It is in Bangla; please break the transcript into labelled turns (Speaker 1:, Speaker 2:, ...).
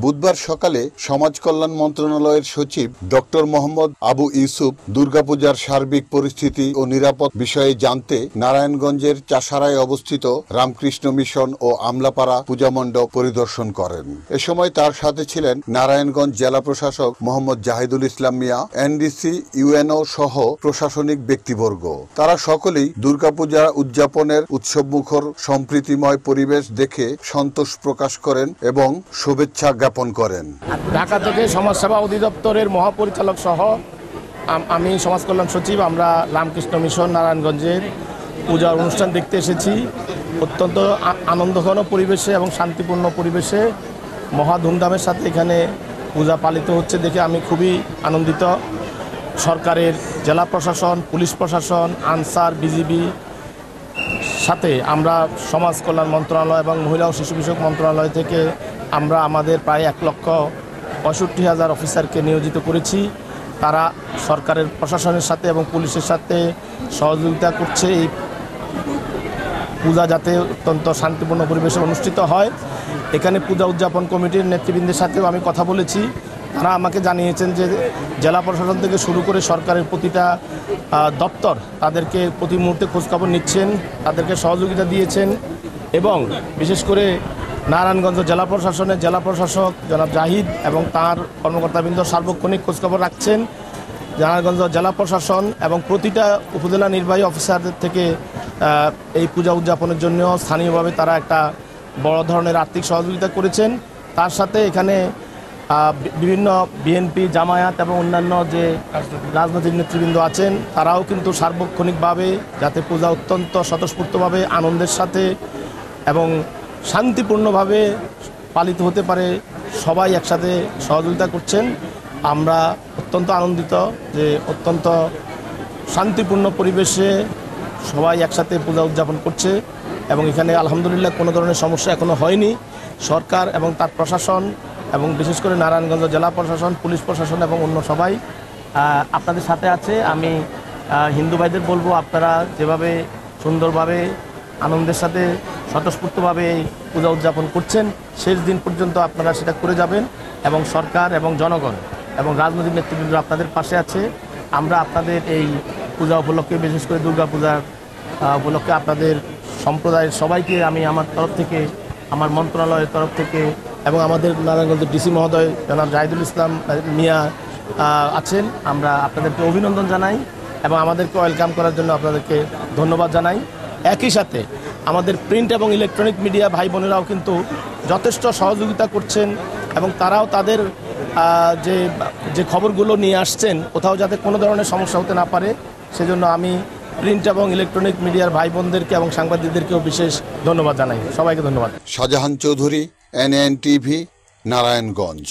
Speaker 1: বুধবার সকালে সমাজ কল্যাণ মন্ত্রণালয়ের সচিব ডক্টর মোহাম্মদ আবু ইউসুফ দুর্গাপূজার সার্বিক পরিস্থিতি ও নিরাপদ বিষয়ে জানতে নারায়ণগঞ্জের চাষারায় অবস্থিত রামকৃষ্ণ মিশন ও আমলাপাড়া পূজা মণ্ডপ পরিদর্শন করেন। এ সময় তার সাথে ছিলেন নারায়ণগঞ্জ জেলা প্রশাসক মোহাম্মদ জাহিদুল ইসলাম মিয়া, এনডিসি, ইউএনও সহ প্রশাসনিক ব্যক্তিবর্গ। তারা সকলেই দুর্গাপূজা উদযাপনের উৎসবমুখর সম্প্রীতিময় পরিবেশ দেখে সন্তোষ প্রকাশ করেন এবং শুভেচ্ছা জ্ঞাপন করেন।
Speaker 2: ঢাকা থেকে সমাজসেবা অধিদপ্তরের মহাপরিচালক সহ আমি সমাজ কল্যাণ সচিব, আমরা রামকৃষ্ণ মিশন নারায়ণগঞ্জের পূজার অনুষ্ঠান দেখতে এসেছি। অত্যন্ত আনন্দঘন পরিবেশে এবং শান্তিপূর্ণ পরিবেশে মহা ধুমধামের সাথে এখানে পূজা পালিত হচ্ছে দেখে আমি খুবই আনন্দিত। সরকারের জেলা প্রশাসন, পুলিশ প্রশাসন, আনসার, বিজিবি সাথে আমরা সমাজ কল্যাণ মন্ত্রণালয় এবং মহিলা ও শিশু বিষয়ক মন্ত্রণালয় থেকে আমরা আমাদের প্রায় 1,65,000 অফিসারকে নিয়োজিত করেছি। তারা সরকারের প্রশাসনের সাথে এবং পুলিশের সাথে সহযোগিতা করছে এই পূজা যাতে অত্যন্ত শান্তিপূর্ণ পরিবেশে অনুষ্ঠিত হয়। এখানে পূজা উদযাপন কমিটির নেতৃবৃন্দের সাথেও আমি কথা বলেছি। তারা আমাকে জানিয়েছেন যে জেলা প্রশাসন থেকে শুরু করে সরকারের প্রতিটা দপ্তর তাদেরকে প্রতি মুহূর্তে খোঁজখবর নিচ্ছেন, তাদেরকে সহযোগিতা দিয়েছেন এবং বিশেষ করে নারায়ণগঞ্জ জেলা প্রশাসনের জেলা প্রশাসক জনাব জাহিদ এবং তার কর্মকর্তাবৃন্দ সার্বক্ষণিক খোঁজখবর রাখছেন। নারায়ণগঞ্জ জেলা প্রশাসন এবং প্রতিটা উপজেলা নির্বাহী অফিসারদের থেকে এই পূজা উদযাপনের জন্য স্থানীয়ভাবে তারা একটা বড় ধরনের আর্থিক সহযোগিতা করেছেন। তার সাথে এখানে বিভিন্ন বিএনপি, জামায়াত এবং অন্যান্য যে রাজনৈতিক নেতৃবৃন্দ আছেন তারাও কিন্তু সার্বক্ষণিকভাবে যাতে পূজা অত্যন্ত স্বতঃস্ফূর্তভাবে আনন্দের সাথে এবং শান্তিপূর্ণভাবে পালিত হতে পারে সবাই একসাথে সহযোগিতা করছেন। আমরা অত্যন্ত আনন্দিত যে অত্যন্ত শান্তিপূর্ণ পরিবেশে সবাই একসাথে পূজা উদযাপন করছে এবং এখানে আলহামদুলিল্লাহ কোনো ধরনের সমস্যা এখনো হয়নি। সরকার এবং তার প্রশাসন এবং বিশেষ করে নারায়ণগঞ্জ জেলা প্রশাসন, পুলিশ প্রশাসন এবং অন্য সবাই আপনাদের সাথে আছে। আমি হিন্দু ভাইদের বলবো, আপনারা যেভাবে সুন্দরভাবে আনন্দের সাথে স্বতঃস্ফূর্তভাবে পূজা উদযাপন করছেন শেষ দিন পর্যন্ত আপনারা সেটা করে যাবেন এবং সরকার এবং জনগণ এবং রাজনৈতিক নেতৃবৃন্দ আপনাদের পাশে আছে। আমরা আপনাদের এই পূজা উপলক্ষে, বিশেষ করে দুর্গা পূজার উপলক্ষে আপনাদের সম্প্রদায়ের সবাইকে আমি আমার তরফ থেকে, আমার মন্ত্রণালয়ের তরফ থেকে এবং আমাদের নারায়ণগঞ্জের ডিসি মহোদয় জনাব জাহিদুল ইসলাম মিয়া আছেন, আমরা আপনাদেরকে অভিনন্দন জানাই এবং আমাদেরকে ওয়েলকাম করার জন্য আপনাদেরকে ধন্যবাদ জানাই। একই সাথে আমাদের প্রিন্ট এবং ইলেকট্রনিক মিডিয়া ভাই বোনেরাও কিন্তু যথেষ্ট সহযোগিতা করছেন এবং তারাও তাদের যে খবরগুলো নিয়ে আসছেন কোথাও যাতে কোনো ধরনের সমস্যা হতে না পারে সেজন্য আমি প্রিন্ট এবং ইলেকট্রনিক মিডিয়ার ভাই বোনদেরকে এবং সাংবাদিকদেরকেও বিশেষ ধন্যবাদ জানাই। সবাইকে ধন্যবাদ।
Speaker 1: Shahjahan Chowdhury, NN TV, Narayanganj.